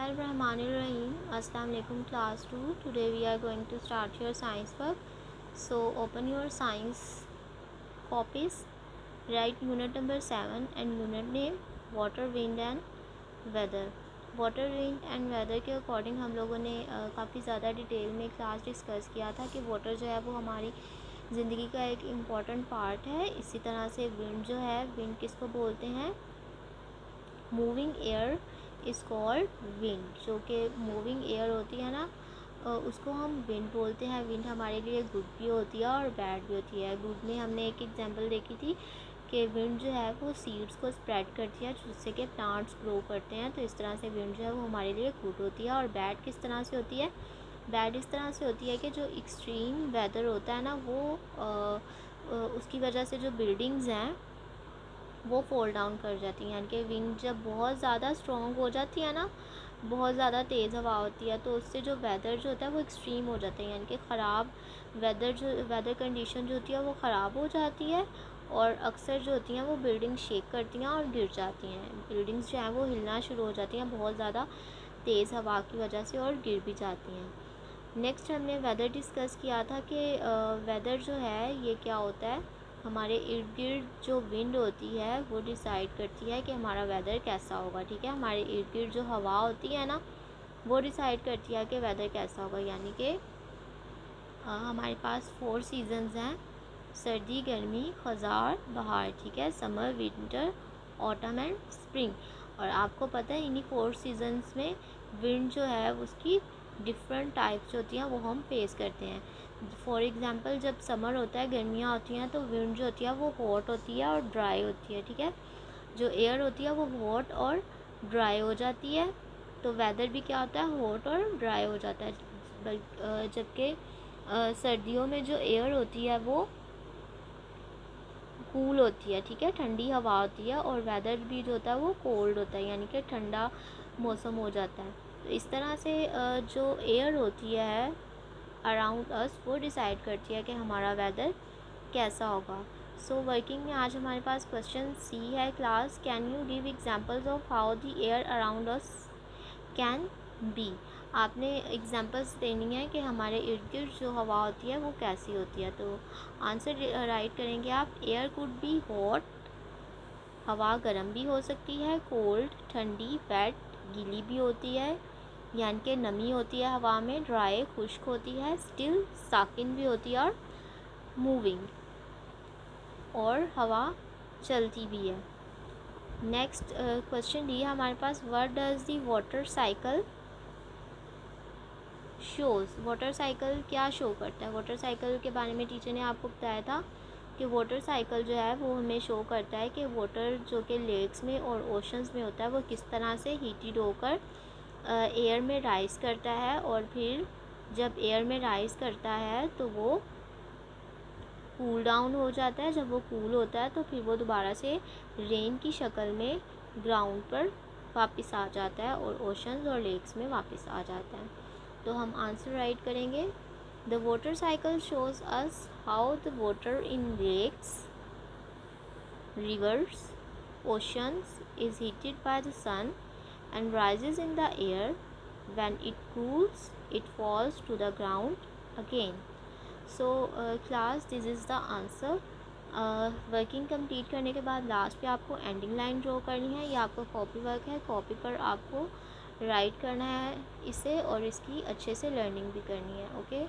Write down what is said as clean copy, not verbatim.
Bismillahirrahmanirrahim. Assalamu alaikum class 2. Today we are going to start your science work. So open your science copies. Write unit number 7 and unit name water, wind and weather. Water wind and weather के according हम लोगों ने काफ़ी ज़्यादा detail में class discuss किया था कि वाटर जो है वो हमारी ज़िंदगी का एक इम्पॉर्टेंट पार्ट है। इसी तरह से विंड जो है, विंड किसको बोलते हैं? Moving air is called wind. जो कि मूविंग एयर होती है ना, उसको हम विंड बोलते हैं। विंड हमारे लिए गुड भी होती है और बैड भी होती है। गुड में हमने एक एग्जांपल देखी थी कि विंड जो है वो सीड्स को स्प्रेड करती है जिससे कि प्लांट्स ग्रो करते हैं। तो इस तरह से विंड जो है वो हमारे लिए गुड होती है। और बैड किस तरह से होती है? बैड इस तरह से होती है कि जो एक्सट्रीम वेदर होता है ना, वो उसकी वजह से जो बिल्डिंग्स हैं वो फॉल डाउन कर जाती हैं। यानी कि विंड जब बहुत ज़्यादा स्ट्रॉन्ग हो जाती है ना, बहुत ज़्यादा तेज़ हवा होती है, तो उससे जो वेदर जो होता है वो एक्सट्रीम हो जाता है। यानी कि ख़राब वेदर कंडीशन जो होती है वो ख़राब हो जाती है। और अक्सर जो होती हैं वो बिल्डिंग शेक करती हैं और गिर जाती हैं। बिल्डिंग्स जो हैं वो हिलना शुरू हो जाती हैं बहुत ज़्यादा तेज़ हवा की वजह से, और गिर भी जाती हैं। नेक्स्ट हमने वेदर डिस्कस किया था कि वेदर जो है ये क्या होता है? हमारे इर्द गिर्द जो विंड होती है वो डिसाइड करती है कि हमारा वेदर कैसा होगा। ठीक है, हमारे इर्द गिर्द जो हवा होती है ना, वो डिसाइड करती है कि वेदर कैसा होगा। यानी कि हमारे पास 4 सीजन्स हैं: सर्दी, गर्मी, ख़ज़ार, बहार। ठीक है, summer, winter, autumn and spring. और आपको पता है इन्हीं 4 सीजन्स में विंड जो है उसकी डिफरेंट टाइप्स होती हैं वो हम फेस करते हैं। फॉर एग्ज़ाम्पल जब समर होता है, गर्मियाँ होती हैं, तो विंड जो होती है वो हॉट होती है और ड्राई होती है। ठीक है, जो एयर होती है वो हॉट और ड्राई हो जाती है। तो वेदर भी क्या होता है? हॉट और ड्राई हो जाता है। जबकि सर्दियों में जो एयर होती है वो कूल होती है। ठीक है, ठंडी हवा होती है। और वेदर भी जो होता है वो कोल्ड होता है, यानी कि ठंडा मौसम हो जाता है। तो इस तरह से जो एयर होती है अराउंड अस वो डिसाइड करती है कि हमारा वेदर कैसा होगा। सो वर्किंग में आज हमारे पास क्वेश्चन सी है class, can you give examples of how the air around us can be. आपने एग्जांपल्स देनी है कि हमारे इर्द गिर्द जो हवा होती है वो कैसी होती है। तो आंसर राइट करेंगे आप। एयर कुड बी हॉट, हवा गर्म भी हो सकती है, कोल्ड ठंडी, वेट गीली भी होती है यानी कि नमी होती है हवा में, ड्राई खुश्क होती है, स्टिल साकिन भी होती है, और मूविंग और हवा चलती भी है। नेक्स्ट क्वेश्चन डी हमारे पास, what does the water cycle shows. Water cycle क्या शो करता है? वाटर साइकिल के बारे में टीचर ने आपको बताया था कि वाटर साइकिल जो है वो हमें शो करता है कि वाटर जो कि लेक्स में और ओशंस में होता है वो किस तरह से हीटेड होकर एयर में राइज़ करता है। और फिर जब एयर में राइज़ करता है तो वो कूल डाउन हो जाता है। जब वो कूल होता है तो फिर वो दोबारा से रेन की शक्ल में ग्राउंड पर वापस आ जाता है और ओशंस और लेक्स में वापस आ जाता है। तो हम आंसर राइट करेंगे। The water cycle shows us how the water in lakes, rivers, oceans is heated by the sun and rises in the air. When it cools, it falls to the ground again. So class, this is the answer. Working complete करने के बाद last पे आपको ending line draw करनी है। ये आपका copy work है, कॉपी पर आपको राइट करना है इसे और इसकी अच्छे से लर्निंग भी करनी है। ओके।